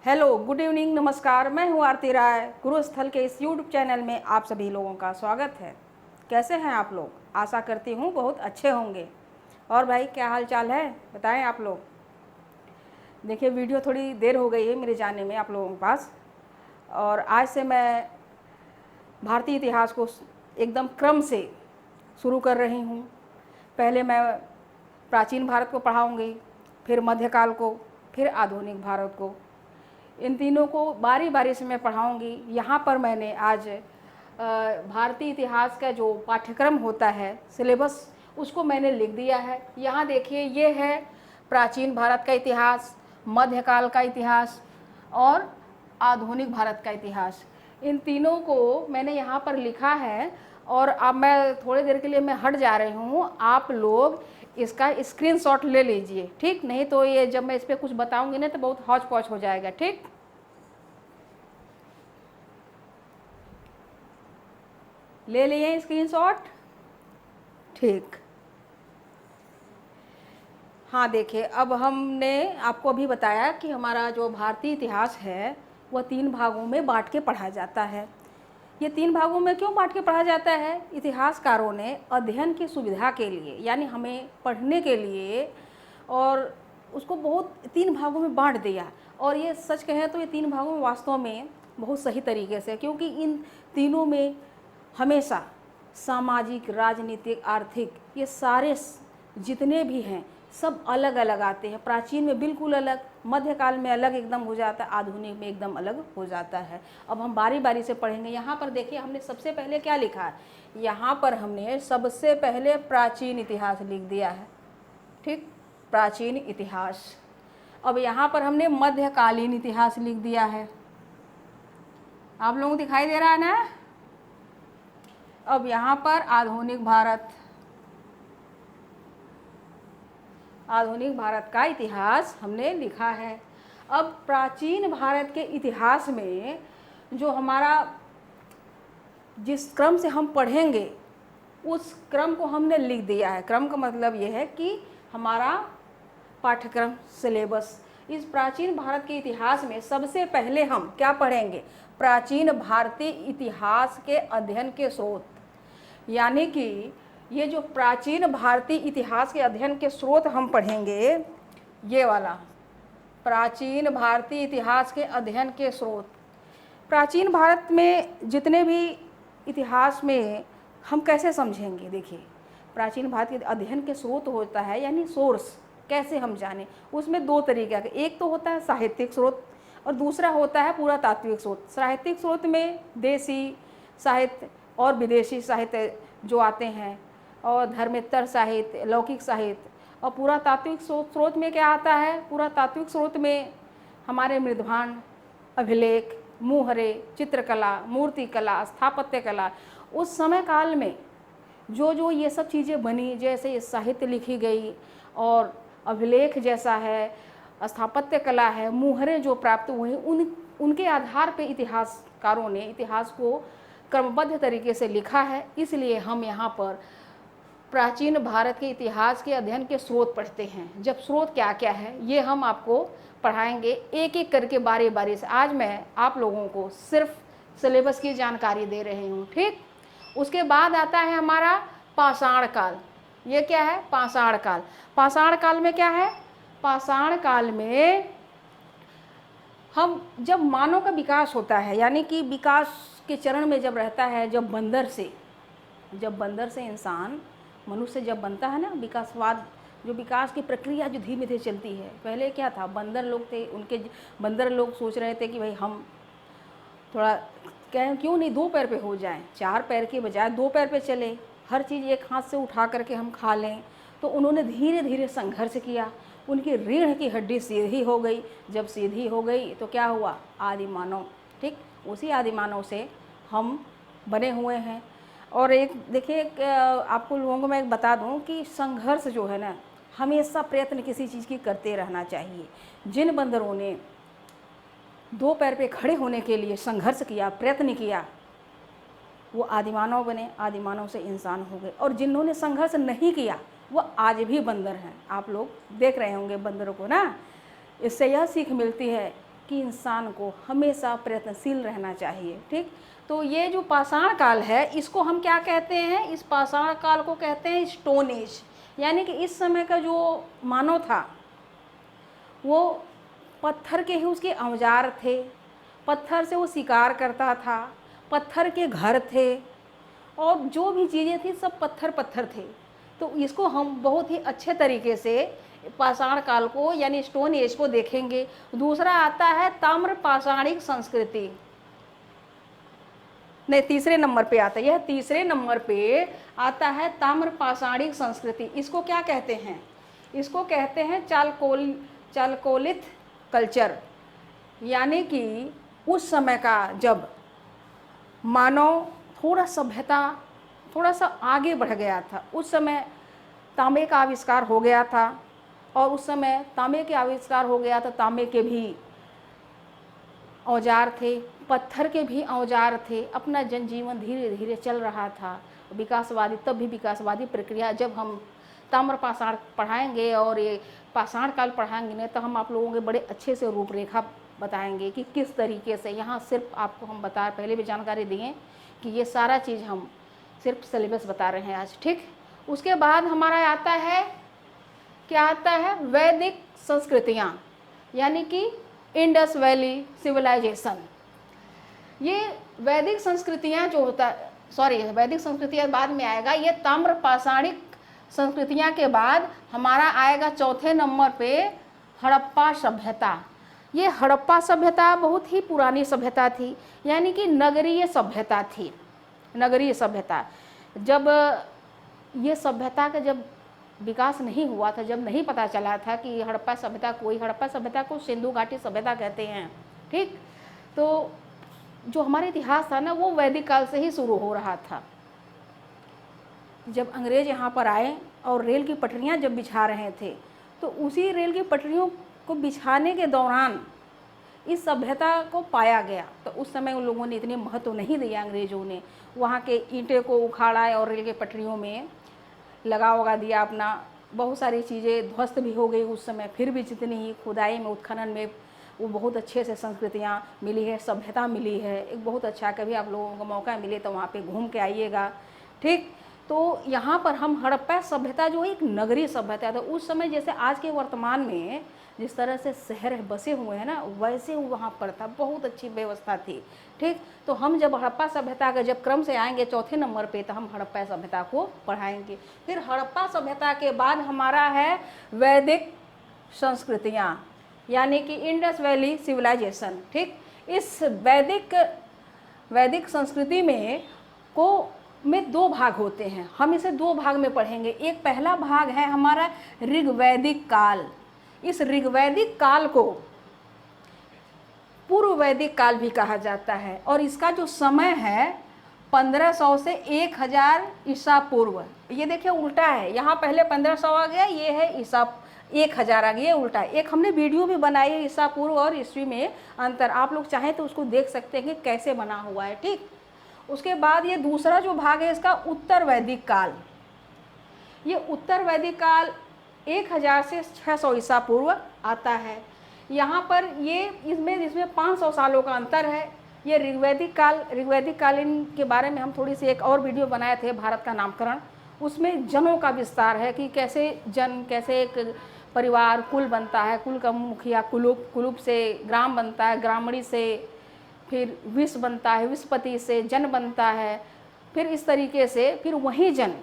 Hello, good evening, नमस्कार। मैं हूँ आरती राय। गुरुस्थल के इस यूट्यूब चैनल में आप सभी लोगों का स्वागत है। कैसे हैं आप लोग? आशा करती हूँ बहुत अच्छे होंगे। और भाई, क्या हाल चाल है, बताएं आप लोग। देखिए, वीडियो थोड़ी देर हो गई है मेरे जाने में आप लोगों के पास, और आज से मैं भारतीय इतिहास को एकदम क्रम से शुरू कर रही हूँ। पहले मैं प्राचीन भारत को पढ़ाऊँगी, फिर मध्यकाल को, फिर आधुनिक भारत को। इन तीनों को बारी बारी से मैं पढ़ाऊँगी। यहाँ पर मैंने आज भारतीय इतिहास का जो पाठ्यक्रम होता है, सिलेबस, उसको मैंने लिख दिया है। यहाँ देखिए, ये है प्राचीन भारत का इतिहास, मध्यकाल का इतिहास और आधुनिक भारत का इतिहास। इन तीनों को मैंने यहाँ पर लिखा है। और अब मैं थोड़ी देर के लिए मैं हट जा रही हूँ, आप लोग इसका स्क्रीनशॉट ले लीजिए, ठीक? नहीं तो ये जब मैं इस पर कुछ बताऊंगी ना तो बहुत हौच पौच हो जाएगा, ठीक? ले लिए स्क्रीनशॉट? ठीक। हाँ, देखिए, अब हमने आपको अभी बताया कि हमारा जो भारतीय इतिहास है वह 3 भागों में बांट के पढ़ा जाता है। ये 3 भागों में क्यों बांट के पढ़ा जाता है? इतिहासकारों ने अध्ययन की सुविधा के लिए, यानी हमें पढ़ने के लिए, और उसको बहुत 3 भागों में बांट दिया। और ये सच कहें तो ये 3 भागों में वास्तव में बहुत सही तरीके से, क्योंकि इन तीनों में हमेशा सामाजिक, राजनीतिक, आर्थिक, ये सारे जितने भी हैं सब अलग अलग आते हैं। प्राचीन में बिल्कुल अलग, मध्यकाल में अलग एकदम हो जाता है, आधुनिक में एकदम अलग हो जाता है। अब हम बारी बारी से पढ़ेंगे। यहाँ पर देखिए, हमने सबसे पहले क्या लिखा है? यहाँ पर हमने सबसे पहले प्राचीन इतिहास लिख दिया है, ठीक? प्राचीन इतिहास। अब यहाँ पर हमने मध्यकालीन इतिहास लिख दिया है। आप लोगों को दिखाई दे रहा है ना? अब यहाँ पर आधुनिक भारत, आधुनिक भारत का इतिहास हमने लिखा है। अब प्राचीन भारत के इतिहास में जो हमारा जिस क्रम से हम पढ़ेंगे उस क्रम को हमने लिख दिया है। क्रम का मतलब ये है कि हमारा पाठ्यक्रम, सिलेबस। इस प्राचीन भारत के इतिहास में सबसे पहले हम क्या पढ़ेंगे? प्राचीन भारतीय इतिहास के अध्ययन के स्रोत। यानी कि ये जो प्राचीन भारतीय इतिहास के अध्ययन के स्रोत हम पढ़ेंगे, ये वाला प्राचीन भारतीय इतिहास के अध्ययन के स्रोत। प्राचीन भारत में जितने भी इतिहास में हम कैसे समझेंगे? देखिए, प्राचीन भारत के अध्ययन के स्रोत होता है, यानी सोर्स, कैसे हम जाने। उसमें 2 तरीके का, एक तो होता है साहित्यिक स्रोत और दूसरा होता है पुरातात्विक स्रोत। साहित्यिक स्रोत में देसी साहित्य और विदेशी साहित्य जो आते हैं, और धर्मेत्तर साहित्य, लौकिक साहित्य। और पुरातात्विक स्रोत में क्या आता है? पुरातात्विक स्रोत में हमारे मृदभांड, अभिलेख, मुहरे, चित्रकला, मूर्तिकला, स्थापत्य कला, उस समय काल में जो ये सब चीज़ें बनी, जैसे साहित्य लिखी गई और अभिलेख जैसा है, स्थापत्य कला है, मुहरे जो प्राप्त हुए, उनके आधार पर इतिहासकारों ने इतिहास को क्रमबद्ध तरीके से लिखा है। इसलिए हम यहाँ पर प्राचीन भारत के इतिहास के अध्ययन के स्रोत पढ़ते हैं। जब स्रोत क्या क्या है ये हम आपको पढ़ाएंगे एक एक करके, बारी बारी से। आज मैं आप लोगों को सिर्फ सिलेबस की जानकारी दे रही हूँ, ठीक? उसके बाद आता है हमारा पाषाण काल। ये क्या है? पाषाण काल। पाषाण काल में क्या है? पाषाण काल में हम जब मानव का विकास होता है, यानी कि विकास के चरण में जब रहता है, जब बंदर से इंसान, मनुष्य जब बनता है ना, विकासवाद, जो विकास की प्रक्रिया जो धीमे धीरे चलती है। पहले क्या था? बंदर लोग थे, उनके बंदर लोग सोच रहे थे कि भाई हम थोड़ा क्यों नहीं 2 पैर पे हो जाएं, 4 पैर के बजाय 2 पैर पे चले, हर चीज़ एक हाथ से उठा करके हम खा लें। तो उन्होंने धीरे धीरे संघर्ष किया, उनकी रीढ़ की हड्डी सीधी हो गई। जब सीधी हो गई तो क्या हुआ? आदि मानव, ठीक? उसी आदि मानव से हम बने हुए हैं। और एक देखिए, आपको लोगों को मैं एक बता दूं कि संघर्ष जो है ना, हमेशा प्रयत्न किसी चीज़ की करते रहना चाहिए। जिन बंदरों ने 2 पैर पे खड़े होने के लिए संघर्ष किया, प्रयत्न किया, वो आदिमानव बने, आदिमानव से इंसान हो गए। और जिन्होंने संघर्ष नहीं किया वो आज भी बंदर हैं। आप लोग देख रहे होंगे बंदरों को ना। इससे यह सीख मिलती है कि इंसान को हमेशा प्रयत्नशील रहना चाहिए। ठीक, तो ये जो पाषाण काल है इसको हम क्या कहते हैं, इस पाषाण काल को कहते हैं स्टोन एज। यानी कि इस समय का जो मानव था वो पत्थर के ही उसके औजार थे, पत्थर से वो शिकार करता था, पत्थर के घर थे और जो भी चीज़ें थी सब पत्थर पत्थर थे। तो इसको हम बहुत ही अच्छे तरीके से पाषाण काल को यानी स्टोन एज को देखेंगे। दूसरा आता है ताम्र पाषाणिक संस्कृति, नहीं तीसरे नंबर पे आता है, यह तीसरे नंबर पे आता है ताम्र पाषाणिक संस्कृति। इसको क्या कहते हैं, इसको कहते हैं चालकोलिथ कल्चर। यानी कि उस समय का जब मानव थोड़ा सा आगे बढ़ गया था, उस समय तांबे का आविष्कार हो गया था और उस समय तांबे के आविष्कार हो गया था, तांबे के भी औजार थे, पत्थर के भी औजार थे, अपना जनजीवन धीरे धीरे चल रहा था विकासवादी। तब भी विकासवादी प्रक्रिया, जब हम ताम्र पाषाण पढ़ाएंगे और ये पाषाण काल पढ़ाएंगे ना, तो हम आप लोगों के बड़े अच्छे से रूपरेखा बताएंगे कि किस तरीके से। यहाँ सिर्फ आपको हम पहले भी जानकारी दिए कि ये सारा चीज़ हम सिर्फ सिलेबस बता रहे हैं आज। ठीक, उसके बाद हमारा आता है, क्या आता है, वैदिक संस्कृतियाँ, यानी कि इंडस वैली सिविलाइजेशन। ये वैदिक संस्कृतियाँ जो होता वैदिक संस्कृतियाँ बाद में आएगा। ये ताम्र पाषाणिक संस्कृतियाँ के बाद हमारा आएगा चौथे नंबर पे हड़प्पा सभ्यता। ये हड़प्पा सभ्यता बहुत ही पुरानी सभ्यता थी, यानी कि नगरीय सभ्यता थी। नगरीय सभ्यता, जब ये सभ्यता का जब विकास नहीं हुआ था, जब नहीं पता चला था कि हड़प्पा सभ्यता को सिंधु घाटी सभ्यता कहते हैं। ठीक, तो जो हमारा इतिहास था ना वो वैदिक काल से ही शुरू हो रहा था। जब अंग्रेज यहाँ पर आए और रेल की पटरियाँ जब बिछा रहे थे, तो उसी रेल की पटरियों को बिछाने के दौरान इस सभ्यता को पाया गया। तो उस समय उन लोगों ने इतने महत्व नहीं दिया, अंग्रेज़ों ने वहाँ के ईंटें को उखाड़ा और रेल के पटरियों में लगा दिया अपना। बहुत सारी चीज़ें ध्वस्त भी हो गई उस समय, फिर भी जितनी ही खुदाई में उत्खनन में वो बहुत अच्छे से संस्कृतियाँ मिली है, सभ्यता मिली है। एक बहुत अच्छा, कभी आप लोगों को मौका मिले तो वहाँ पे घूम के आइएगा। ठीक, तो यहाँ पर हम हड़प्पा सभ्यता जो एक नगरीय सभ्यता था, उस समय जैसे आज के वर्तमान में जिस तरह से शहर बसे हुए हैं ना, वैसे वहाँ पर था, बहुत अच्छी व्यवस्था थी। ठीक, तो हम जब हड़प्पा सभ्यता का जब क्रम से आएंगे चौथे नंबर पे, तो हम हड़प्पा सभ्यता को पढ़ाएंगे। फिर हड़प्पा सभ्यता के बाद हमारा है वैदिक संस्कृतियाँ, यानी कि इंडस वैली सिविलाइजेशन। ठीक, इस वैदिक संस्कृति में दो भाग होते हैं, हम इसे दो भाग में पढ़ेंगे। एक पहला भाग है हमारा ऋग्वैदिक काल। इस ऋग्वैदिक काल को पूर्व वैदिक काल भी कहा जाता है और इसका जो समय है 1500 से 1000 ईसा पूर्व। ये देखिए उल्टा है, यहाँ पहले 1500 आ गया, ये है ईसा 1000 आ गया, ये उल्टा है। एक हमने वीडियो भी बनाई है ईसा पूर्व और ईस्वी में अंतर, आप लोग चाहें तो उसको देख सकते हैं कि कैसे बना हुआ है। ठीक, उसके बाद ये दूसरा जो भाग है इसका उत्तर वैदिक काल। ये उत्तर वैदिक काल 1000 से 600 ईसा पूर्व आता है। यहाँ पर इसमें 500 सालों का अंतर है। ये ऋग्वैदिक कालीन के बारे में हम थोड़ी सी एक और वीडियो बनाए थे, भारत का नामकरण। उसमें जनों का विस्तार है कि कैसे एक परिवार कुल बनता है, कुल का मुखिया कुलूप से ग्राम बनता है, ग्रामणी से फिर विश्व बनता है, विश्वपति से जन बनता है, फिर इस तरीके से फिर वही जन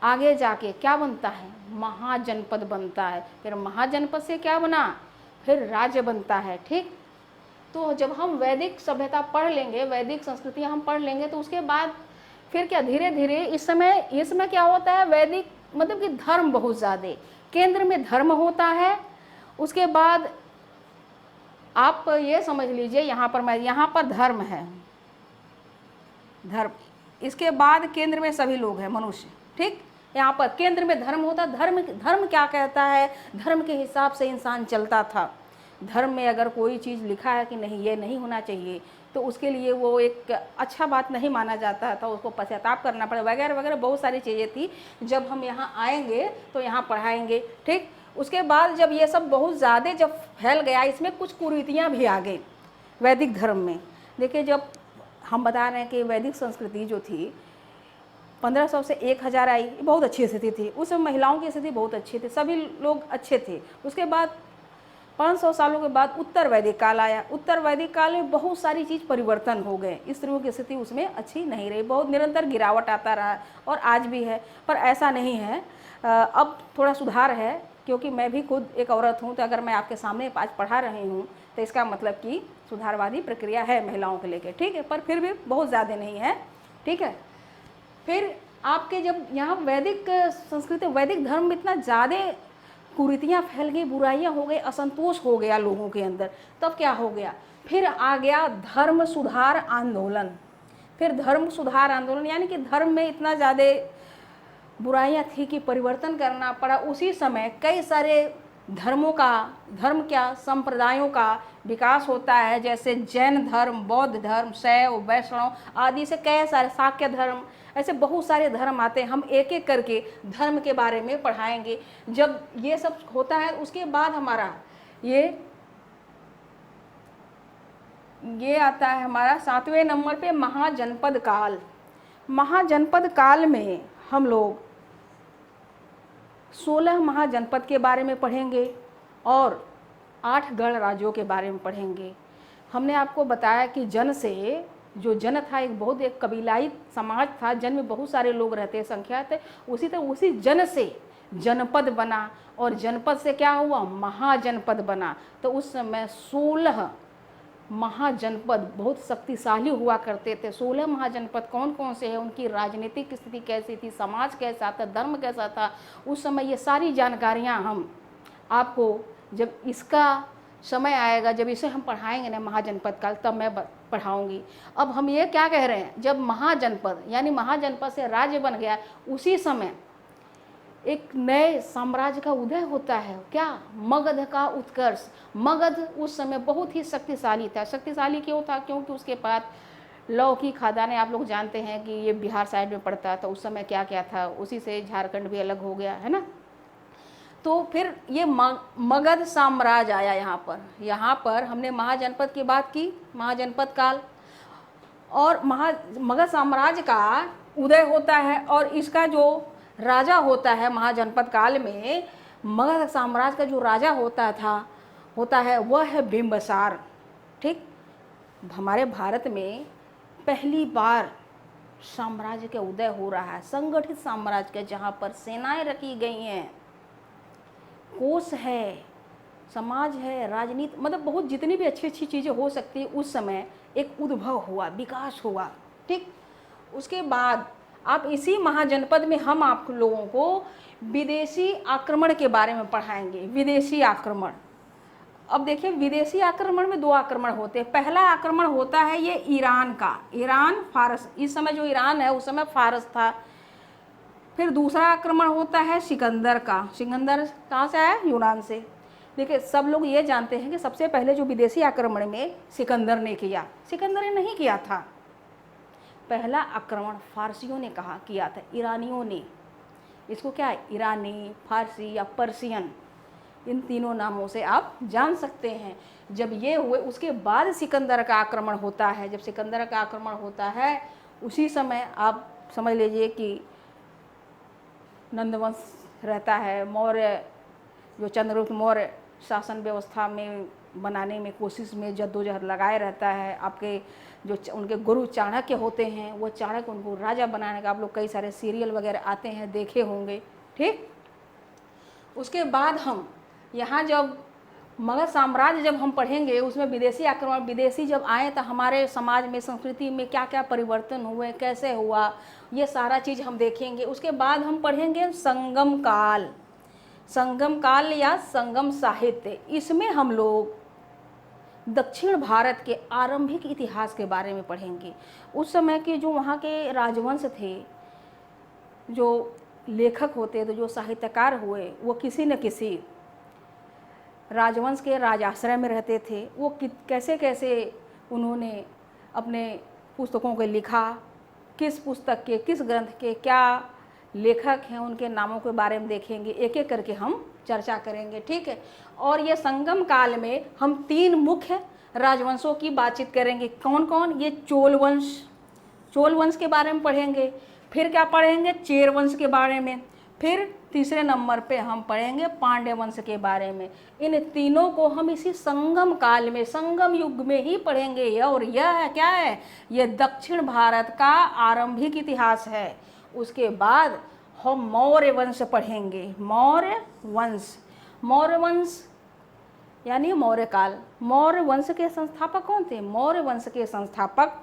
आगे जाके क्या बनता है, महाजनपद बनता है, फिर महाजनपद से क्या बना, फिर राज्य बनता है। ठीक, तो जब हम वैदिक सभ्यता पढ़ लेंगे, वैदिक संस्कृतियाँ हम पढ़ लेंगे, तो उसके बाद फिर क्या धीरे धीरे इस समय क्या होता है, वैदिक मतलब कि धर्म बहुत ज़्यादा केंद्र में धर्म होता है। उसके बाद आप ये समझ लीजिए यहाँ पर धर्म है, धर्म, इसके बाद केंद्र में सभी लोग हैं, मनुष्य। ठीक, यहाँ पर केंद्र में धर्म होता है। धर्म क्या कहता है, धर्म के हिसाब से इंसान चलता था। धर्म में अगर कोई चीज़ लिखा है कि नहीं ये नहीं होना चाहिए, तो उसके लिए वो एक अच्छा बात नहीं माना जाता था, उसको पश्चाताप करना पड़े वगैरह वगैरह बहुत सारी चीज़ें थी। जब हम यहाँ आएंगे तो यहाँ पढ़ाएंगे। ठीक, उसके बाद जब ये सब बहुत ज़्यादा जब फैल गया, इसमें कुछ कुरीतियाँ भी आ गई वैदिक धर्म में। देखिए, जब हम बता रहे हैं कि वैदिक संस्कृति जो थी 1500 से 1000 आई, बहुत अच्छी स्थिति थी। उस समय महिलाओं की स्थिति बहुत अच्छी थी, सभी लोग अच्छे थे। उसके बाद 500 सालों के बाद उत्तर वैदिक काल आया। उत्तर वैदिक काल में बहुत सारी चीज़ परिवर्तन हो गए, स्त्रियों की स्थिति उसमें अच्छी नहीं रही, बहुत निरंतर गिरावट आता रहा और आज भी है। पर ऐसा नहीं है, अब थोड़ा सुधार है, क्योंकि मैं भी खुद एक औरत हूँ, तो अगर मैं आपके सामने आज पढ़ा रही हूँ तो इसका मतलब कि सुधारवादी प्रक्रिया है महिलाओं को लेकर, ठीक है, पर फिर भी बहुत ज़्यादा नहीं है, ठीक है। फिर आपके जब यहाँ वैदिक संस्कृति, वैदिक धर्म में इतना ज़्यादा कुरीतियाँ फैल गई, बुराइयाँ हो गई, असंतोष हो गया लोगों के अंदर, तब क्या हो गया, फिर आ गया धर्म सुधार आंदोलन। फिर धर्म सुधार आंदोलन यानी कि धर्म में इतना ज़्यादा बुराइयाँ थी कि परिवर्तन करना पड़ा। उसी समय कई सारे धर्म क्या संप्रदायों का विकास होता है, जैसे जैन धर्म, बौद्ध धर्म, शैव, वैष्णव आदि से कई सारे, शाक्य धर्म, ऐसे बहुत सारे धर्म आते हैं। हम एक एक करके धर्म के बारे में पढ़ाएंगे। जब ये सब होता है उसके बाद हमारा ये आता है हमारा 7वें नंबर पे महाजनपद काल। महाजनपद काल में हम लोग 16 महाजनपद के बारे में पढ़ेंगे और 8 गण राज्यों के बारे में पढ़ेंगे। हमने आपको बताया कि जन था एक कबीलाई समाज था, जन में बहुत सारे लोग रहते, संख्या थे, उसी जन से जनपद बना और जनपद से क्या हुआ, महाजनपद बना। तो उस समय 16 महाजनपद बहुत शक्तिशाली हुआ करते थे। 16 महाजनपद कौन कौन से हैं, उनकी राजनीतिक स्थिति कैसी थी, समाज कैसा था, धर्म कैसा था उस समय, ये सारी जानकारियाँ हम आपको जब इसका समय आएगा, जब इसे हम पढ़ाएंगे ना महाजनपद काल, तब मैं पढ़ाऊंगी। अब हम ये क्या कह रहे हैं, जब महाजनपद यानी महाजनपद से राज्य बन गया, उसी समय एक नए साम्राज्य का उदय होता है। क्या, मगध का उत्कर्ष। मगध उस समय बहुत ही शक्तिशाली था। शक्तिशाली क्यों था, क्योंकि उसके पास लौह की खदानें, आप लोग जानते हैं कि ये बिहार साइड में पड़ता था उस समय, क्या क्या था, उसी से झारखंड भी अलग हो गया है ना। तो फिर ये मगध साम्राज्य आया यहाँ पर हमने महाजनपद की बात की, महाजनपद काल, और मगध साम्राज्य का उदय होता है। और इसका जो राजा होता है महाजनपद काल में, मगध साम्राज्य का जो राजा होता है वह है बिंबिसार। ठीक, हमारे भारत में पहली बार साम्राज्य का उदय हो रहा है, संगठित साम्राज्य का, जहाँ पर सेनाएं रखी गई हैं, कोष है, समाज है, राजनीति, मतलब बहुत जितनी भी अच्छी अच्छी चीज़ें हो सकती है, उस समय एक उद्भव हुआ, विकास हुआ। ठीक, उसके बाद आप इसी महाजनपद में हम आप लोगों को विदेशी आक्रमण के बारे में पढ़ाएंगे। विदेशी आक्रमण, अब देखिए विदेशी आक्रमण में 2 आक्रमण होते हैं। पहला आक्रमण होता है ये ईरान का, ईरान फारस, इस समय जो ईरान है उस समय फारस था। फिर दूसरा आक्रमण होता है सिकंदर का। सिकंदर कहाँ से आया, यूनान से। देखिए सब लोग ये जानते हैं कि सबसे पहले जो विदेशी आक्रमण में सिकंदर ने किया, सिकंदर ने नहीं किया था। पहला आक्रमण फारसियों ने किया था, ईरानियों ने। इसको क्या है, ईरानी, फारसी या पर्शियन, इन तीनों नामों से आप जान सकते हैं। जब ये हुए उसके बाद सिकंदर का आक्रमण होता है। जब सिकंदर का आक्रमण होता है उसी समय आप समझ लीजिए कि नंदवंश रहता है, मौर्य जो चंद्रगुप्त मौर्य शासन व्यवस्था में बनाने में कोशिश में जद्दोजहद लगाए रहता है। आपके जो उनके गुरु चाणक्य होते हैं, वो चाणक्य उनको राजा बनाने का, आप लोग कई सारे सीरियल वगैरह आते हैं, देखे होंगे। ठीक, उसके बाद हम यहाँ जब मगध साम्राज्य जब हम पढ़ेंगे, उसमें विदेशी आक्रमण, विदेशी जब आए तो हमारे समाज में, संस्कृति में क्या क्या परिवर्तन हुए, कैसे हुआ, ये सारा चीज़ हम देखेंगे। उसके बाद हम पढ़ेंगे संगम काल। संगम काल या संगम साहित्य, इसमें हम लोग दक्षिण भारत के आरंभिक इतिहास के बारे में पढ़ेंगे। उस समय के जो वहाँ के राजवंश थे, जो लेखक होते थे, जो साहित्यकार हुए, वो किसी न किसी राजवंश के राजाश्रय में रहते थे। वो कैसे कैसे उन्होंने अपने पुस्तकों को लिखा, किस पुस्तक के, किस ग्रंथ के क्या लेखक हैं उनके नामों के बारे में देखेंगे, एक एक करके हम चर्चा करेंगे, ठीक है। और ये संगम काल में हम 3 मुख्य राजवंशों की बातचीत करेंगे। कौन कौन? ये चोल वंश, चोल वंश के बारे में पढ़ेंगे। फिर क्या पढ़ेंगे? चेर वंश के बारे में। फिर तीसरे नंबर पे हम पढ़ेंगे पांड्य वंश के बारे में। इन तीनों को हम इसी संगम काल में, संगम युग में ही पढ़ेंगे। और यह क्या है? यह दक्षिण भारत का आरंभिक इतिहास है। उसके बाद हम मौर्य वंश पढ़ेंगे। मौर्य वंश, मौर्य वंश यानी मौर्य काल। मौर्य वंश के संस्थापक कौन थे? मौर्य वंश के संस्थापक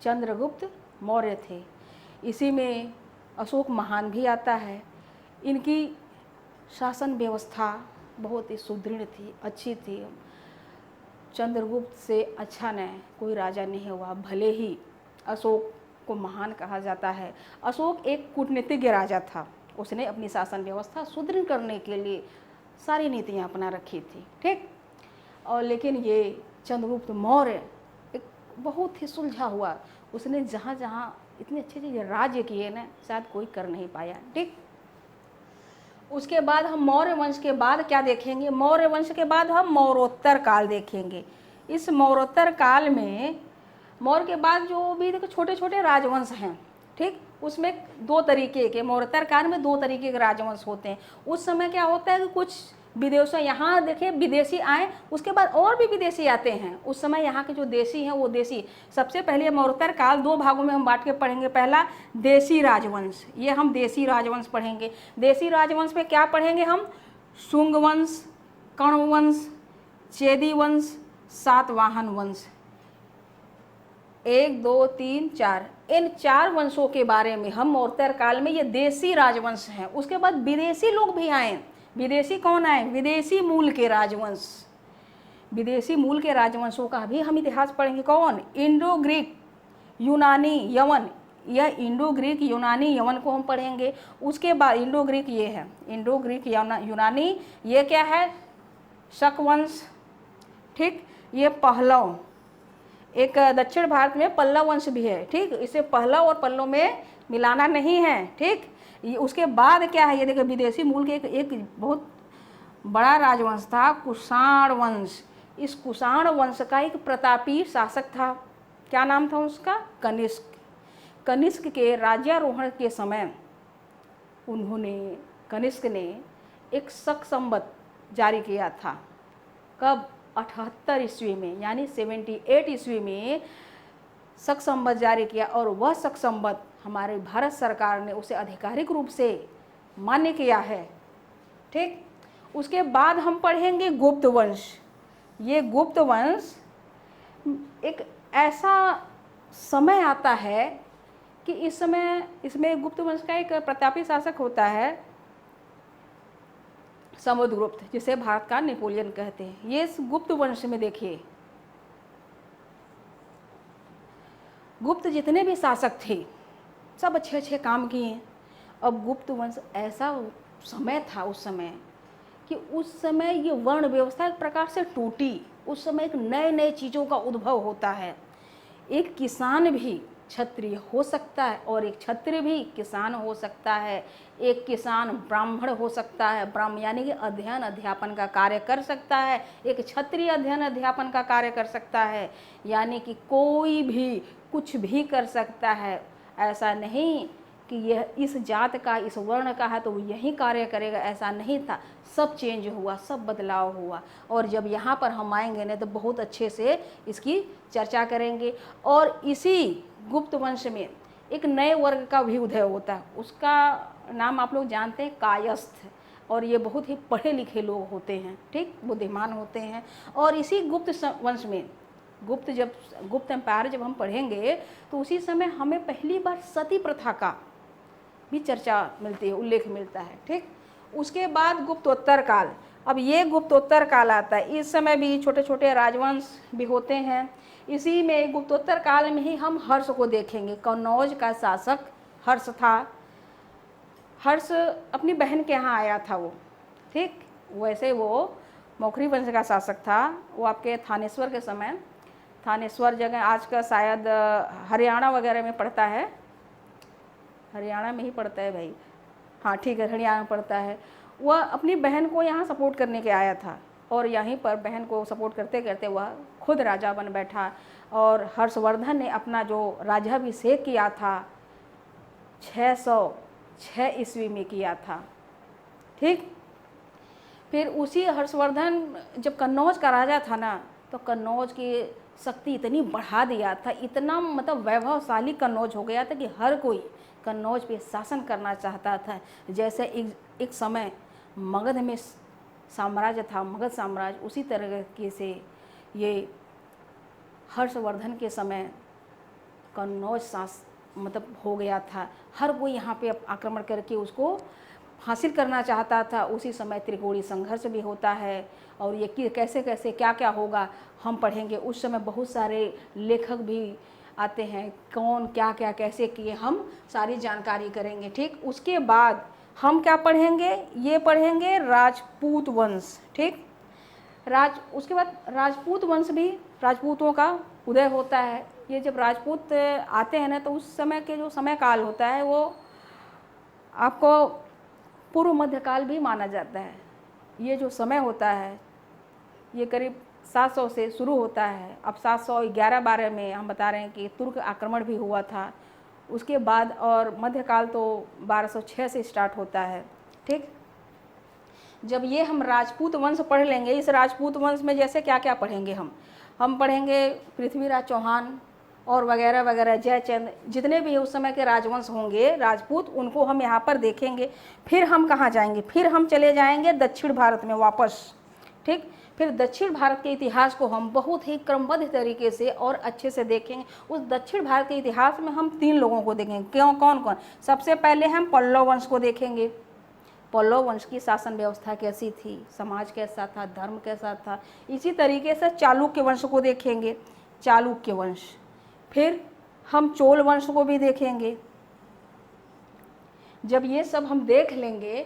चंद्रगुप्त मौर्य थे। इसी में अशोक महान भी आता है। इनकी शासन व्यवस्था बहुत ही सुदृढ़ थी, अच्छी थी। चंद्रगुप्त से अच्छा न कोई राजा नहीं हुआ, भले ही अशोक को महान कहा जाता है। अशोक एक कूटनीतिज्ञ राजा था। उसने अपनी शासन व्यवस्था सुदृढ़ करने के लिए सारी नीतियाँ अपना रखी थी, ठीक। और लेकिन ये चंद्रगुप्त मौर्य एक बहुत ही सुलझा हुआ, उसने जहाँ जहाँ इतने अच्छे अच्छे राज्य किए ना, शायद कोई कर नहीं पाया, ठीक। उसके बाद हम मौर्य वंश के बाद क्या देखेंगे? मौर्य वंश के बाद हम मौर्योत्तर काल देखेंगे। इस मौर्योत्तर काल में मौर्य के बाद जो भी देखो छोटे छोटे राजवंश हैं, ठीक, उसमें 2 तरीके के, मौर्योत्तर काल में 2 तरीके के राजवंश होते हैं। उस समय क्या होता है कि कुछ विदेशों, यहाँ देखिए विदेशी आए, उसके बाद और भी विदेशी आते हैं। उस समय यहाँ के जो देशी हैं वो देशी, सबसे पहले मौर्योत्तर काल 2 भागों में हम बांट के पढ़ेंगे। पहला देशी राजवंश, ये हम देशी राजवंश पढ़ेंगे। देशी राजवंश में क्या पढ़ेंगे हम? शुंग वंश, कर्ण वंश, चेदी वंश, सातवाहन वंश, 1 2 3 4, इन 4 वंशों के बारे में हम मौर्योत्तर काल में, ये देशी राजवंश हैं। उसके बाद विदेशी लोग भी आए। विदेशी कौन आए? विदेशी मूल के राजवंश। विदेशी मूल के राजवंशों का भी हम इतिहास पढ़ेंगे। कौन? इंडो ग्रीक, यूनानी, यवन। यह इंडो ग्रीक, यूनानी, यवन को हम पढ़ेंगे। उसके बाद इंडो ग्रीक ये है, इंडो ग्रीक, यूनानी, ये क्या है? शक वंश, ठीक। ये पहलव, एक दक्षिण भारत में पल्लव वंश भी है, ठीक। इसे पहलव और पल्लव में मिलाना नहीं है, ठीक। उसके बाद क्या है? ये देखो विदेशी मूल के एक बहुत बड़ा राजवंश था कुषाण वंश। इस कुषाण वंश का एक प्रतापी शासक था। क्या नाम था उसका? कनिष्क। कनिष्क के राज्यारोहण के समय उन्होंने, कनिष्क ने एक शक संवत जारी किया था। कब? 78 ईस्वी में, यानी 78 ईस्वी में शक संवत जारी किया। और वह शक संवत हमारे भारत सरकार ने उसे आधिकारिक रूप से मान्य किया है, ठीक। उसके बाद हम पढ़ेंगे गुप्त वंश। ये गुप्त वंश एक ऐसा समय आता है कि इस समय इसमें गुप्त वंश का एक प्रतापी शासक होता है समुद्रगुप्त, जिसे भारत का नेपोलियन कहते हैं। ये इस गुप्त वंश में देखिए, गुप्त जितने भी शासक थे सब अच्छे अच्छे काम किए। अब गुप्त वंश ऐसा समय था उस समय कि उस समय ये वर्ण व्यवस्था एक प्रकार से टूटी। उस समय एक नए नए चीज़ों का उद्भव होता है। एक किसान भी क्षत्रिय हो सकता है और एक क्षत्रिय भी किसान हो सकता है। एक किसान ब्राह्मण हो सकता है, ब्राह्मण यानी कि अध्ययन अध्यापन का कार्य कर सकता है। एक क्षत्रिय अध्ययन अध्यापन का कार्य कर सकता है, यानी कि कोई भी कुछ भी कर सकता है। ऐसा नहीं कि यह इस जात का, इस वर्ण का है तो वो यही कार्य करेगा, ऐसा नहीं था। सब चेंज हुआ, सब बदलाव हुआ। और जब यहाँ पर हम आएंगे ना तो बहुत अच्छे से इसकी चर्चा करेंगे। और इसी गुप्त वंश में एक नए वर्ग का भी उदय होता है। उसका नाम आप लोग जानते हैं, कायस्थ। और ये बहुत ही पढ़े लिखे लोग होते हैं, ठीक, बुद्धिमान होते हैं। और इसी गुप्त वंश में गुप्त एम्पायर जब हम पढ़ेंगे तो उसी समय हमें पहली बार सती प्रथा का भी चर्चा मिलती है, उल्लेख मिलता है, ठीक। उसके बाद गुप्तोत्तर काल। अब ये गुप्तोत्तर काल आता है। इस समय भी छोटे छोटे राजवंश भी होते हैं। इसी में गुप्तोत्तर काल में ही हम हर्ष को देखेंगे। कन्नौज का शासक हर्ष था। हर्ष अपनी बहन के यहाँ आया था वो, ठीक। वैसे वो मौखरी वंश का शासक था। वो आपके थानेश्वर के समय, थानेश्वर जगह आज का शायद हरियाणा वगैरह में पड़ता है, हरियाणा में ही पड़ता है भाई, हाँ ठीक है, हरियाणा में पड़ता है। वह अपनी बहन को यहाँ सपोर्ट करने के आया था और यहीं पर बहन को सपोर्ट करते करते वह खुद राजा बन बैठा। और हर्षवर्धन ने अपना जो राज्याभिषेक किया था 606 ईस्वी में किया था, ठीक। फिर उसी हर्षवर्धन जब कन्नौज का राजा था ना, तो कन्नौज की शक्ति इतनी बढ़ा दिया था, इतना मतलब वैभवशाली कन्नौज हो गया था कि हर कोई कन्नौज पे शासन करना चाहता था। जैसे एक समय मगध में साम्राज्य था, मगध साम्राज्य, उसी तरीके से ये हर्षवर्धन के समय कन्नौज मतलब हो गया था। हर कोई यहाँ पे आक्रमण करके उसको हासिल करना चाहता था। उसी समय त्रिकोणी संघर्ष भी होता है और ये कि कैसे कैसे क्या क्या होगा हम पढ़ेंगे। उस समय बहुत सारे लेखक भी आते हैं, कौन क्या क्या कैसे किए, हम सारी जानकारी करेंगे, ठीक। उसके बाद हम क्या पढ़ेंगे, ये पढ़ेंगे राजपूत वंश, ठीक। उसके बाद राजपूत वंश भी, राजपूतों का उदय होता है। ये जब राजपूत आते हैं ना, तो उस समय के जो समय काल होता है वो आपको पूर्व मध्यकाल भी माना जाता है। ये जो समय होता है ये करीब 700 से शुरू होता है। अब 711-12 में हम बता रहे हैं कि तुर्क आक्रमण भी हुआ था। उसके बाद और मध्यकाल तो 1206 से स्टार्ट होता है, ठीक। जब ये हम राजपूत वंश पढ़ लेंगे, इस राजपूत वंश में जैसे क्या क्या पढ़ेंगे हम पढ़ेंगे पृथ्वीराज चौहान और वगैरह वगैरह, जयचंद, जितने भी उस समय के राजवंश होंगे राजपूत, उनको हम यहाँ पर देखेंगे। फिर हम कहाँ जाएंगे, फिर हम चले जाएंगे दक्षिण भारत में वापस, ठीक। फिर दक्षिण भारत के इतिहास को हम बहुत ही क्रमबद्ध तरीके से और अच्छे से देखेंगे। उस दक्षिण भारत के इतिहास में हम 3 लोगों को देखेंगे। क्यों, कौन कौन? सबसे पहले हम पल्लव वंश को देखेंगे। पल्लव वंश की शासन व्यवस्था कैसी थी, समाज कैसा था, धर्म कैसा था। इसी तरीके से चालुक्य वंश को देखेंगे, चालुक्य वंश। फिर हम चोल वंश को भी देखेंगे। जब ये सब हम देख लेंगे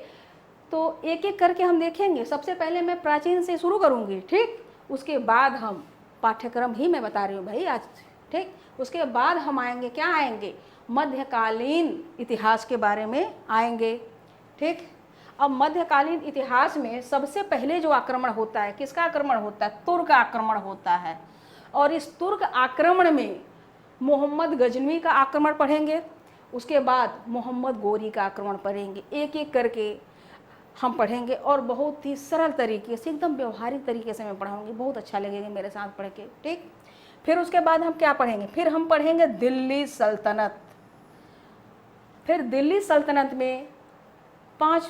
तो एक एक करके हम देखेंगे। सबसे पहले मैं प्राचीन से शुरू करूंगी, ठीक। उसके बाद हम पाठ्यक्रम ही मैं बता रही हूँ भाई आज, ठीक। उसके बाद हम आएंगे, क्या आएंगे, मध्यकालीन इतिहास के बारे में आएंगे, ठीक। अब मध्यकालीन इतिहास में सबसे पहले जो आक्रमण होता है, किसका आक्रमण होता है, तुर्क आक्रमण होता है। और इस तुर्क आक्रमण में मोहम्मद गजनवी का आक्रमण पढ़ेंगे, उसके बाद मोहम्मद गोरी का आक्रमण पढ़ेंगे। एक एक करके हम पढ़ेंगे और बहुत ही सरल तरीके से, एकदम व्यवहारिक तरीके से मैं पढ़ाऊंगी, बहुत अच्छा लगेगा मेरे साथ पढ़ के, ठीक। फिर उसके बाद हम क्या पढ़ेंगे, फिर हम पढ़ेंगे दिल्ली सल्तनत। फिर दिल्ली सल्तनत में 5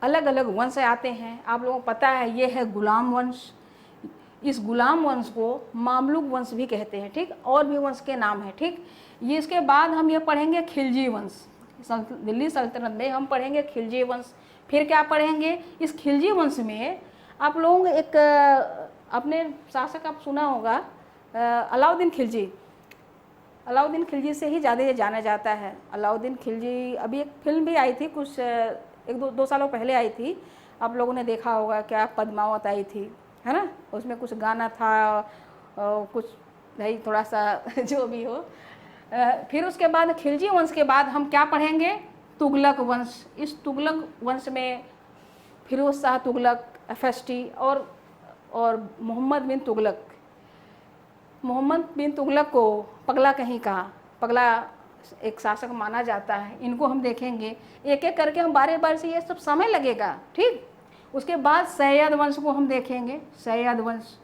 अलग अलग वंश आते हैं। आप लोगों को पता है ये है गुलाम वंश। इस गुलाम वंश को मामलुक वंश भी कहते हैं, ठीक। और भी वंश के नाम है, ठीक। ये इसके बाद हम ये पढ़ेंगे खिलजी वंश। दिल्ली सल्तनत में हम पढ़ेंगे खिलजी वंश। फिर क्या पढ़ेंगे, इस खिलजी वंश में आप लोग एक अपने शासक आप सुना होगा अलाउद्दीन खिलजी। अलाउद्दीन खिलजी से ही ज़्यादा जाना जाता है। अलाउद्दीन खिलजी, अभी एक फिल्म भी आई थी कुछ 1-2 सालों पहले आई थी, आप लोगों ने देखा होगा, क्या पद्मावत आई थी, है ना। उसमें कुछ गाना था, कुछ भाई थोड़ा सा जो भी हो। फिर उसके बाद खिलजी वंश के बाद हम क्या पढ़ेंगे, तुगलक वंश। इस तुगलक वंश में फिरोज शाह तुगलक, FST और मोहम्मद बिन तुगलक। मोहम्मद बिन तुगलक को पगला कहीं का पगला एक शासक माना जाता है। इनको हम देखेंगे एक एक करके, हम बारे बारे से, ये सब समय लगेगा, ठीक। उसके बाद सैयद वंश को हम देखेंगे, सैयद वंश।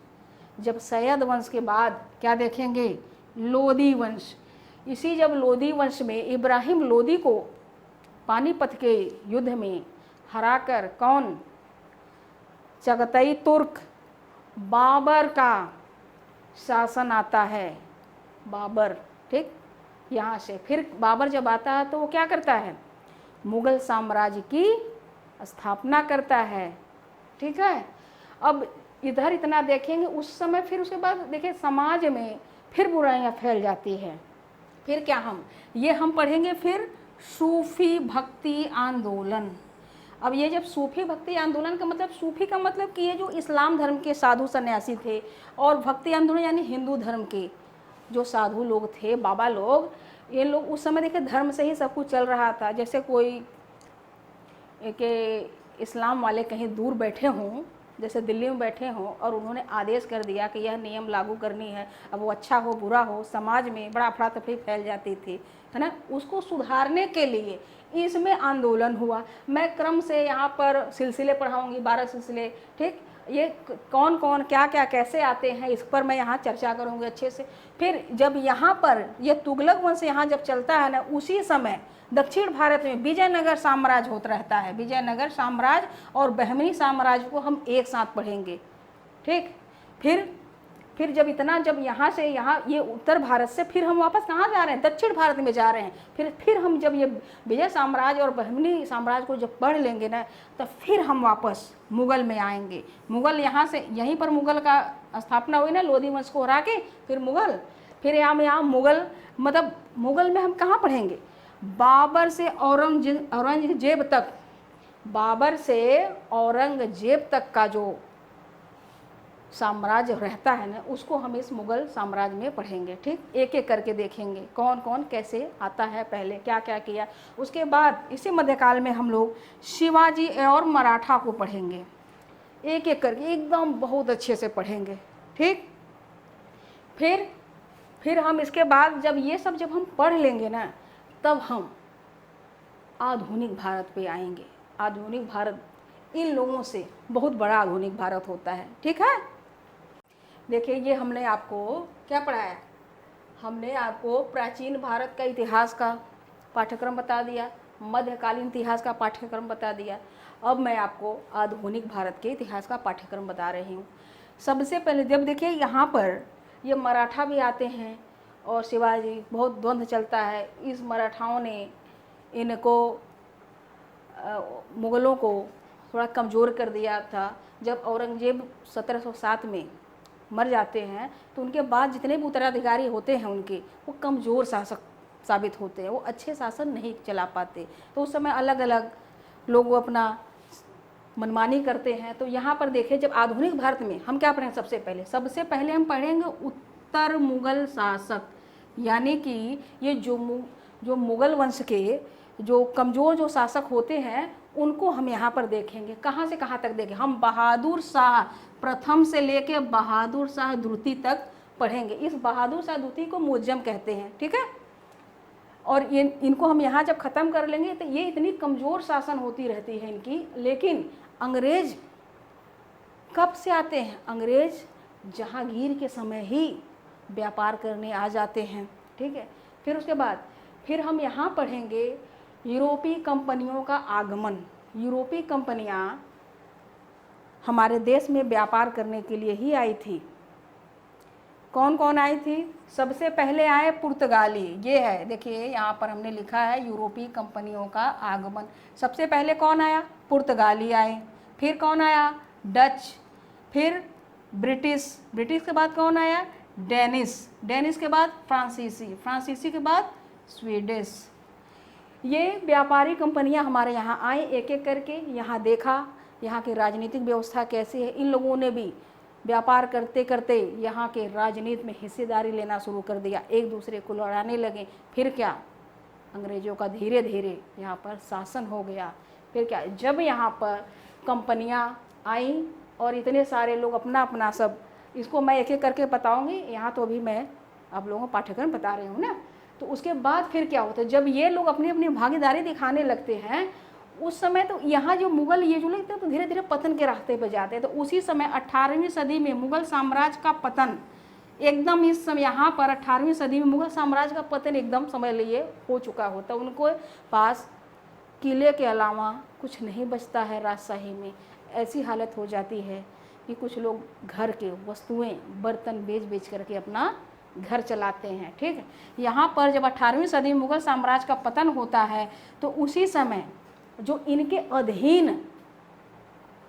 जब सैयद वंश के बाद क्या देखेंगे, लोदी वंश। इसी जब लोदी वंश में इब्राहिम लोदी को पानीपत के युद्ध में हराकर कौन, चगताई तुर्क बाबर का शासन आता है, बाबर, ठीक। यहाँ से फिर बाबर जब आता है तो वो क्या करता है, मुगल साम्राज्य की स्थापना करता है, ठीक है। अब इधर इतना देखेंगे उस समय। फिर उसके बाद देखिए समाज में फिर बुराइयां फैल जाती है। फिर क्या हम पढ़ेंगे फिर सूफी भक्ति आंदोलन। अब ये जब सूफी भक्ति आंदोलन का मतलब, सूफी का मतलब कि ये जो इस्लाम धर्म के साधु सन्यासी थे, और भक्ति आंदोलन यानी हिंदू धर्म के जो साधु लोग थे, बाबा लोग, ये लोग उस समय देखिए धर्म से ही सब कुछ चल रहा था। जैसे कोई कि इस्लाम वाले कहीं दूर बैठे हों, जैसे दिल्ली में बैठे हों, और उन्होंने आदेश कर दिया कि यह नियम लागू करनी है, अब वो अच्छा हो बुरा हो, समाज में बड़ा अफरा तफरी फैल जाती थी, है ना। उसको सुधारने के लिए इसमें आंदोलन हुआ। मैं क्रम से यहाँ पर सिलसिले पढ़ाऊँगी, 12 सिलसिले, ठीक। ये कौन कौन क्या क्या कैसे आते हैं इस पर मैं यहाँ चर्चा करूँगी अच्छे से। फिर जब यहाँ पर ये तुगलक वंश यहाँ जब चलता है ना, उसी समय दक्षिण भारत में विजयनगर साम्राज्य होता रहता है। विजयनगर साम्राज्य और बहमनी साम्राज्य को हम एक साथ पढ़ेंगे, ठीक। फिर जब यहाँ से यहाँ ये उत्तर भारत से फिर हम वापस कहाँ जा रहे हैं, दक्षिण भारत में जा रहे हैं। फिर हम जब ये विजय साम्राज्य और बहमनी साम्राज्य को जब पढ़ लेंगे ना, तब फिर हम वापस मुगल में आएंगे। मुगल यहाँ से यहीं पर मुगल का स्थापना हुई ना, लोधी वंश को हरा के फिर मुगल। फिर यहाँ मुगल, मतलब मुगल में हम कहाँ पढ़ेंगे, बाबर से औरंगजेब तक, बाबर से औरंगजेब तक का जो साम्राज्य रहता है ना, उसको हम इस मुगल साम्राज्य में पढ़ेंगे, ठीक। एक एक करके देखेंगे कौन कौन कैसे आता है, पहले क्या क्या किया। उसके बाद इसी मध्यकाल में हम लोग शिवाजी और मराठा को पढ़ेंगे, एक एक करके एकदम बहुत अच्छे से पढ़ेंगे, ठीक। फिर हम इसके बाद जब हम पढ़ लेंगे ना, तब हम आधुनिक भारत पे आएंगे। आधुनिक भारत इन लोगों से बहुत बड़ा आधुनिक भारत होता है, ठीक है। देखिए ये हमने आपको क्या पढ़ाया, हमने आपको प्राचीन भारत का इतिहास का पाठ्यक्रम बता दिया, मध्यकालीन इतिहास का पाठ्यक्रम बता दिया। अब मैं आपको आधुनिक भारत के इतिहास का पाठ्यक्रम बता रही हूँ। सबसे पहले जब देखिए यहाँ पर ये मराठा भी आते हैं और शिवाजी, बहुत द्वंद्व चलता है। इस मराठाओं ने इनको मुग़लों को थोड़ा कमज़ोर कर दिया था। जब औरंगजेब 1707 में मर जाते हैं, तो उनके बाद जितने भी उत्तराधिकारी होते हैं उनके, वो कमज़ोर शासक साबित होते हैं, वो अच्छे शासन नहीं चला पाते। तो उस समय अलग अलग लोग वो अपना मनमानी करते हैं। तो यहाँ पर देखें, जब आधुनिक भारत में हम क्या पढ़ेंगे, सबसे पहले हम पढ़ेंगे उत्तर मुग़ल शासक, यानी कि ये जो मुग़ल वंश के जो कमज़ोर जो शासक होते हैं, उनको हम यहाँ पर देखेंगे। कहाँ से कहाँ तक देखें, हम बहादुर शाह प्रथम से लेके बहादुर शाह द्वितीय तक पढ़ेंगे। इस बहादुर शाह द्वितीय को मुअज्जम कहते हैं, ठीक है। और इनको हम यहाँ जब ख़त्म कर लेंगे, तो ये इतनी कमज़ोर शासन होती रहती है इनकी। लेकिन अंग्रेज कब से आते हैं, अंग्रेज जहांगीर के समय ही व्यापार करने आ जाते हैं, ठीक है। फिर उसके बाद फिर हम यहाँ पढ़ेंगे यूरोपीय कंपनियों का आगमन। यूरोपीय कंपनियाँ हमारे देश में व्यापार करने के लिए ही आई थी। कौन कौन आई थी, सबसे पहले आए पुर्तगाली। ये है, देखिए यहाँ पर हमने लिखा है यूरोपीय कंपनियों का आगमन। सबसे पहले कौन आया, पुर्तगाली आए। फिर कौन आया, डच। फिर ब्रिटिश के बाद कौन आया, डेनिश के बाद फ्रांसीसी के बाद स्वीडिश। ये व्यापारी कंपनियां हमारे यहाँ आए एक एक करके। यहाँ देखा यहाँ की राजनीतिक व्यवस्था कैसी है। इन लोगों ने भी व्यापार करते करते यहाँ के राजनीति में हिस्सेदारी लेना शुरू कर दिया, एक दूसरे को लड़ाने लगे। फिर क्या, अंग्रेज़ों का धीरे धीरे यहाँ पर शासन हो गया। फिर क्या, जब यहाँ पर कंपनियाँ आईं और इतने सारे लोग अपना अपना सब, इसको मैं एक एक करके बताऊँगी। यहाँ तो अभी मैं आप लोगों को पाठ्यक्रम बता रही हूँ ना। तो उसके बाद फिर क्या होता है, जब ये लोग अपनी अपनी भागीदारी दिखाने लगते हैं, उस समय तो यहाँ जो मुग़ल ये जो लगते हैं तो धीरे धीरे पतन के रास्ते पर जाते हैं। तो उसी समय 18वीं सदी में मुग़ल साम्राज्य का पतन एकदम, इस समय यहाँ पर 18वीं सदी में मुग़ल साम्राज्य का पतन एकदम समझ लिए हो चुका होता। उनको पास किले के अलावा कुछ नहीं बचता है राजशाही में। ऐसी हालत हो जाती है कि कुछ लोग घर के वस्तुएं बर्तन बेच करके अपना घर चलाते हैं, ठीक है। यहाँ पर जब 18वीं सदी में मुग़ल साम्राज्य का पतन होता है, तो उसी समय जो इनके अधीन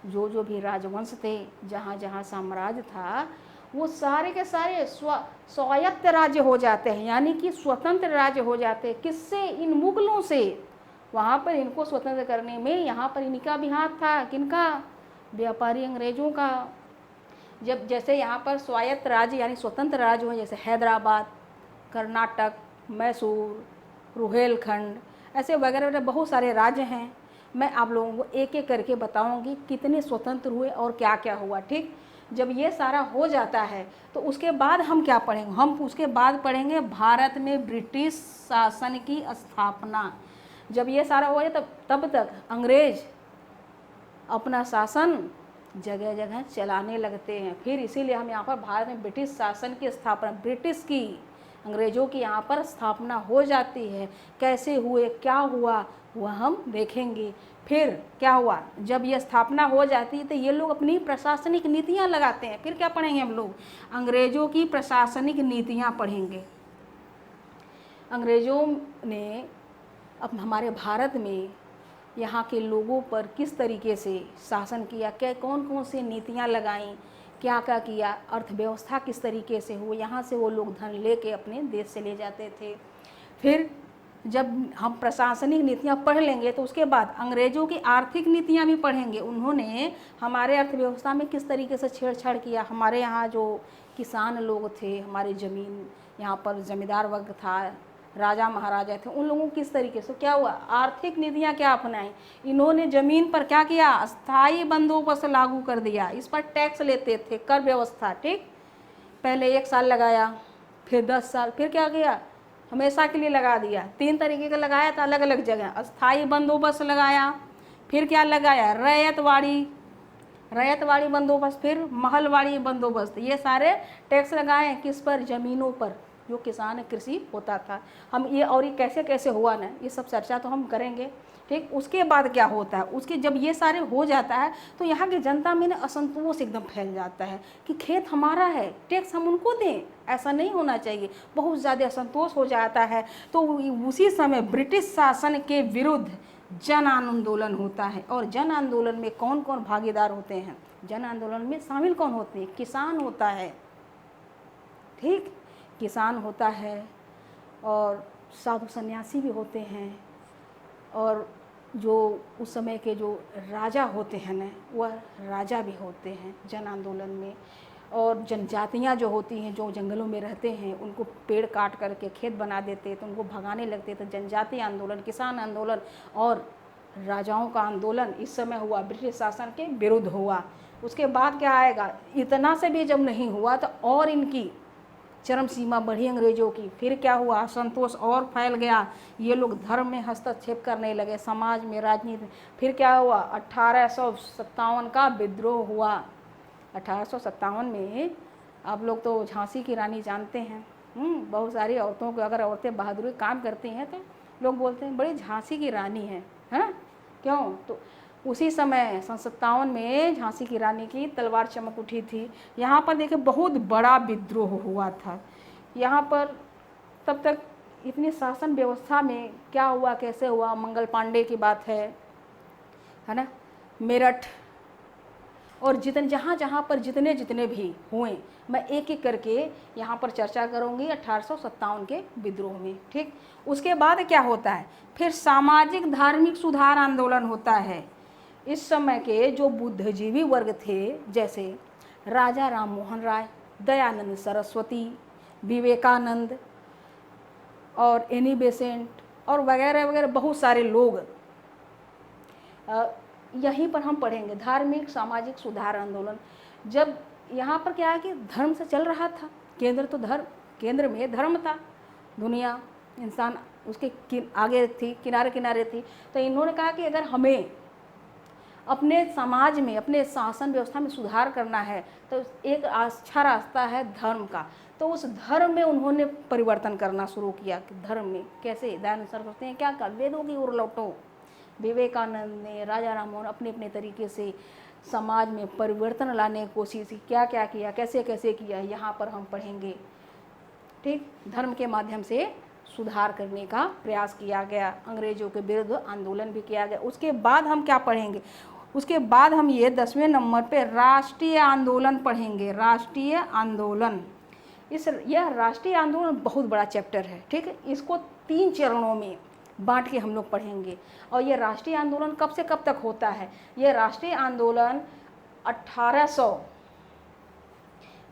जो भी राजवंश थे, जहाँ जहाँ साम्राज्य था, वो सारे के सारे स्वायत्त राज्य हो जाते हैं, यानी कि स्वतंत्र राज्य हो जाते हैं। किससे, इन मुग़लों से। वहाँ पर इनको स्वतंत्र करने में यहाँ पर इनका भी हाथ था, किनका, व्यापारी अंग्रेज़ों का। जब जैसे यहाँ पर स्वायत्त राज्य यानी स्वतंत्र राज्य हो, जैसे हैदराबाद, कर्नाटक, मैसूर, रुहेलखंड, ऐसे वगैरह वगैरह बहुत सारे राज्य हैं। मैं आप लोगों को एक एक करके बताऊंगी कितने स्वतंत्र हुए और क्या क्या हुआ। ठीक, जब ये सारा हो जाता है तो उसके बाद हम क्या पढ़ेंगे, हम उसके बाद पढ़ेंगे भारत में ब्रिटिश शासन की स्थापना। जब ये सारा हो जाए तब तक अंग्रेज अपना शासन जगह जगह चलाने लगते हैं। फिर इसीलिए हम यहाँ पर भारत में ब्रिटिश शासन की स्थापना, ब्रिटिश की, अंग्रेज़ों की यहाँ पर स्थापना हो जाती है। कैसे हुए, क्या हुआ, वह हम देखेंगे। फिर क्या हुआ, जब ये स्थापना हो जाती है तो ये लोग अपनी प्रशासनिक नीतियाँ लगाते हैं। फिर क्या पढ़ेंगे हम लोग, अंग्रेज़ों की प्रशासनिक नीतियाँ पढ़ेंगे। अंग्रेज़ों ने अब हमारे भारत में यहाँ के लोगों पर किस तरीके से शासन किया, क्या कौन कौन सी नीतियाँ लगाईं, क्या क्या किया, अर्थव्यवस्था किस तरीके से हुई, यहाँ से वो लोग धन लेके अपने देश से ले जाते थे। फिर जब हम प्रशासनिक नीतियाँ पढ़ लेंगे तो उसके बाद अंग्रेज़ों की आर्थिक नीतियाँ भी पढ़ेंगे। उन्होंने हमारे अर्थव्यवस्था में किस तरीके से छेड़छाड़ किया। हमारे यहाँ जो किसान लोग थे, हमारे ज़मीन यहाँ पर जमींदार वर्ग था, राजा महाराजा थे, उन लोगों किस तरीके से क्या हुआ, आर्थिक नीतियाँ क्या अपनाई। इन्होंने ज़मीन पर क्या किया, अस्थायी बंदोबस्त लागू कर दिया। इस पर टैक्स लेते थे, कर व्यवस्था। ठीक, पहले 1 साल लगाया, फिर 10 साल, फिर क्या किया, हमेशा के लिए लगा दिया। 3 तरीके का लगाया था अलग अलग जगह। अस्थायी बंदोबस्त लगाया, फिर क्या लगाया, रैयतवाड़ी बंदोबस्त, फिर महलवाड़ी बंदोबस्त। ये सारे टैक्स लगाए किस पर, ज़मीनों पर जो किसान कृषि होता था। हम ये और ये कैसे कैसे हुआ ना, ये सब चर्चा तो हम करेंगे। ठीक, उसके बाद क्या होता है, उसके जब ये सारे हो जाता है तो यहाँ की जनता में ना असंतोष एकदम फैल जाता है कि खेत हमारा है, टैक्स हम उनको दें, ऐसा नहीं होना चाहिए। बहुत ज़्यादा असंतोष हो जाता है। तो उसी समय ब्रिटिश शासन के विरुद्ध जन आंदोलन होता है। और जन आंदोलन में कौन कौन भागीदार होते हैं, जन आंदोलन में शामिल कौन होते हैं, किसान होता है। ठीक, किसान होता है और साधु सन्यासी भी होते हैं, और जो उस समय के जो राजा होते हैं ना, वह राजा भी होते हैं जन आंदोलन में। और जनजातियाँ जो होती हैं, जो जंगलों में रहते हैं, उनको पेड़ काट करके खेत बना देते तो उनको भगाने लगते। तो जनजाति आंदोलन, किसान आंदोलन और राजाओं का आंदोलन इस समय हुआ, ब्रिटिश शासन के विरुद्ध हुआ। उसके बाद क्या आएगा, इतना से भी जब नहीं हुआ तो और इनकी चरम सीमा बढ़ी अंग्रेज़ों की। फिर क्या हुआ, असंतोष और फैल गया। ये लोग धर्म में हस्तक्षेप करने लगे, समाज में, राजनीति। फिर क्या हुआ, 1857 का विद्रोह हुआ। 1857 में आप लोग तो झांसी की रानी जानते हैं। बहुत सारी औरतों को, अगर औरतें बहादुरी काम करती हैं तो लोग बोलते हैं बड़ी झांसी की रानी है। क्यों, तो उसी समय 57 में झांसी की रानी की तलवार चमक उठी थी। यहाँ पर देखिए बहुत बड़ा विद्रोह हुआ था। यहाँ पर तब तक इतनी शासन व्यवस्था में क्या हुआ, कैसे हुआ, मंगल पांडे की बात है ना, मेरठ, और जहाँ जहाँ पर जितने भी हुए मैं एक एक करके यहाँ पर चर्चा करूँगी 1857 के विद्रोह में। ठीक, उसके बाद क्या होता है, फिर सामाजिक धार्मिक सुधार आंदोलन होता है। इस समय के जो बुद्धिजीवी वर्ग थे, जैसे राजा राम मोहन राय, दयानंद सरस्वती, विवेकानंद और एनी बेसेंट और वगैरह वगैरह बहुत सारे लोग, यहीं पर हम पढ़ेंगे धार्मिक सामाजिक सुधार आंदोलन। जब यहाँ पर क्या है कि धर्म से चल रहा था, केंद्र में धर्म था, दुनिया इंसान उसके आगे थी, किनारे किनारे थी। तो इन्होंने कहा कि अगर हमें अपने समाज में, अपने शासन व्यवस्था में सुधार करना है तो एक अच्छा रास्ता है धर्म का। तो उस धर्म में उन्होंने परिवर्तन करना शुरू किया कि धर्म में कैसे, दयानंद सरस्वती ने क्या कहा, वेदों की ओर लौटो। विवेकानंद ने, राजा राम मोहन अपने अपने तरीके से समाज में परिवर्तन लाने की कोशिश की, क्या क्या किया, कैसे कैसे किया, यहाँ पर हम पढ़ेंगे। ठीक, धर्म के माध्यम से सुधार करने का प्रयास किया गया, अंग्रेजों के विरुद्ध आंदोलन भी किया गया। उसके बाद हम क्या पढ़ेंगे, उसके बाद हम ये 10वें नंबर पे राष्ट्रीय आंदोलन पढ़ेंगे। राष्ट्रीय आंदोलन, यह राष्ट्रीय आंदोलन बहुत बड़ा चैप्टर है। ठीक है, इसको 3 चरणों में बांट के हम लोग पढ़ेंगे। और ये राष्ट्रीय आंदोलन कब से कब तक होता है, ये राष्ट्रीय आंदोलन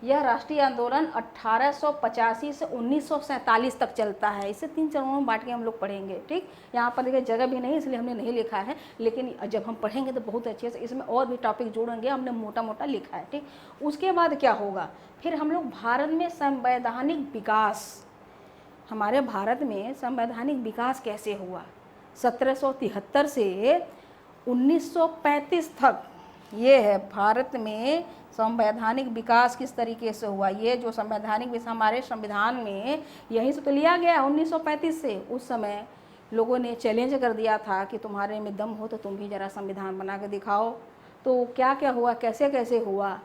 यह राष्ट्रीय आंदोलन 1885 से 1947 तक चलता है। इसे 3 चरणों में बांट के हम लोग पढ़ेंगे। ठीक, यहाँ पर देखिए जगह भी नहीं इसलिए हमने नहीं लिखा है, लेकिन जब हम पढ़ेंगे तो बहुत अच्छे से इसमें और भी टॉपिक जोड़ेंगे, हमने मोटा मोटा लिखा है। ठीक, उसके बाद क्या होगा, फिर हम लोग भारत में संवैधानिक विकास, हमारे भारत में संवैधानिक विकास कैसे हुआ 1773 से 1935 तक, ये है भारत में संवैधानिक विकास किस तरीके से हुआ। ये जो संवैधानिक विकास हमारे संविधान में यहीं से तो लिया गया 1935 से। उस समय लोगों ने चैलेंज कर दिया था कि तुम्हारे में दम हो तो तुम भी ज़रा संविधान बना के दिखाओ। तो क्या क्या हुआ, कैसे कैसे हुआ,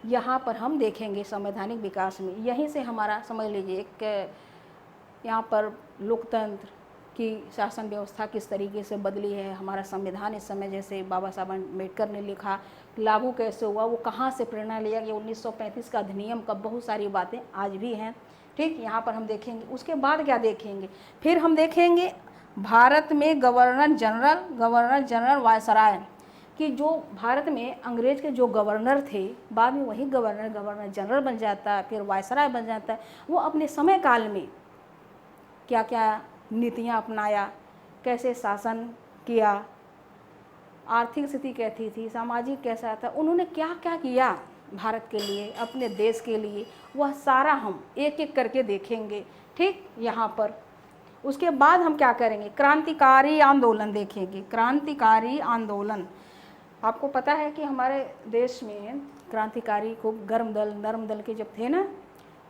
यहाँ पर हम देखेंगे संवैधानिक विकास में। यहीं से हमारा समझ लीजिए एक यहाँ पर लोकतंत्र की शासन व्यवस्था किस तरीके से बदली है, हमारा संविधान इस समय जैसे बाबा साहब अम्बेडकर ने लिखा लागू कैसे हुआ, वो कहाँ से प्रेरणा लिया गया, 1935 का अधिनियम का, बहुत सारी बातें आज भी हैं। ठीक, यहाँ पर हम देखेंगे। उसके बाद क्या देखेंगे, फिर हम देखेंगे भारत में गवर्नर जनरल वायसराय कि जो भारत में अंग्रेज के जो गवर्नर थे, बाद में वही गवर्नर जनरल बन जाता है, फिर वायसराय बन जाता है। वो अपने समय काल में क्या क्या नीतियाँ अपनाया, कैसे शासन किया, आर्थिक स्थिति कैसी थी, सामाजिक कैसा था, उन्होंने क्या क्या किया भारत के लिए, अपने देश के लिए, वह सारा हम एक एक करके देखेंगे। ठीक, यहाँ पर उसके बाद हम क्या करेंगे, क्रांतिकारी आंदोलन देखेंगे। क्रांतिकारी आंदोलन, आपको पता है कि हमारे देश में क्रांतिकारी खूब गर्म दल नरम दल के जब थे ना,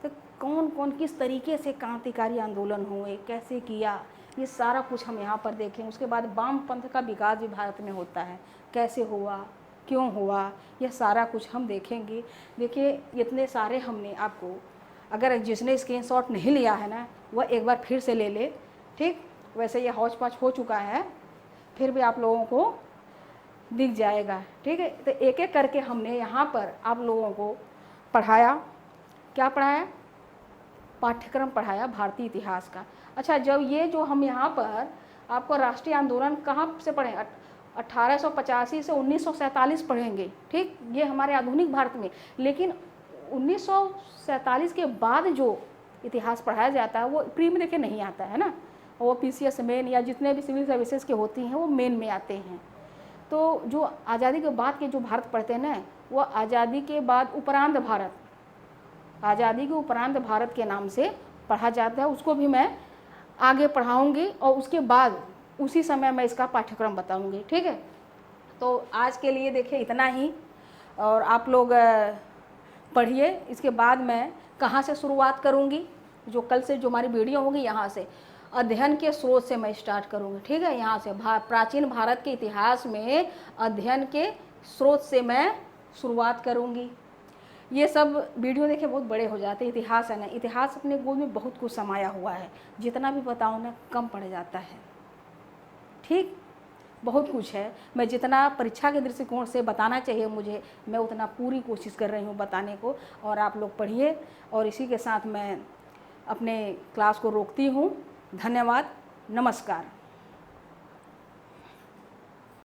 तो कौन कौन किस तरीके से क्रांतिकारी आंदोलन हुए, कैसे किया, ये सारा कुछ हम यहाँ पर देखें। उसके बाद वामपंथ का विकास भी भारत में होता है, कैसे हुआ, क्यों हुआ, यह सारा कुछ हम देखेंगे। देखिए इतने सारे हमने आपको, अगर जिसने स्क्रीनशॉट नहीं लिया है ना वह एक बार फिर से ले ले। ठीक, वैसे ये हौच पाँच हो चुका है, फिर भी आप लोगों को दिख जाएगा। ठीक है, तो एक एक करके हमने यहाँ पर आप लोगों को पढ़ाया। क्या पढ़ाया, पाठ्यक्रम पढ़ाया भारतीय इतिहास का। अच्छा, जब ये जो हम यहाँ पर आपको राष्ट्रीय आंदोलन कहाँ से पढ़े, 1885 से 1947 पढ़ेंगे। ठीक, ये हमारे आधुनिक भारत में, लेकिन 1947 के बाद जो इतिहास पढ़ाया जाता है वो प्री में देखे नहीं आता है ना, वो पीसीएस मेन या जितने भी सिविल सर्विसेज के होती हैं वो मेन में आते हैं। तो जो आज़ादी के बाद के जो भारत पढ़ते हैं ना, वो आज़ादी के बाद उपरांत भारत, आज़ादी के उपरांत भारत के नाम से पढ़ा जाता है। उसको भी मैं आगे पढ़ाऊँगी और उसके बाद उसी समय मैं इसका पाठ्यक्रम बताऊँगी। ठीक है, तो आज के लिए देखिए इतना ही, और आप लोग पढ़िए। इसके बाद मैं कहाँ से शुरुआत करूँगी, जो कल से जो हमारी वीडियो होगी यहाँ से अध्ययन के स्रोत से मैं स्टार्ट करूँगी। ठीक है, यहाँ से प्राचीन भारत के इतिहास में अध्ययन के स्रोत से मैं शुरुआत करूँगी। ये सब वीडियो देखिए बहुत बड़े हो जाते हैं। इतिहास है ना, इतिहास अपने गोद में बहुत कुछ समाया हुआ है, जितना भी बताऊँ ना कम पड़ जाता है। ठीक, बहुत कुछ है, मैं जितना परीक्षा के दृष्टिकोण से बताना चाहिए मुझे, मैं उतना पूरी कोशिश कर रही हूँ बताने को। और आप लोग पढ़िए, और इसी के साथ मैं अपने क्लास को रोकती हूँ। धन्यवाद, नमस्कार।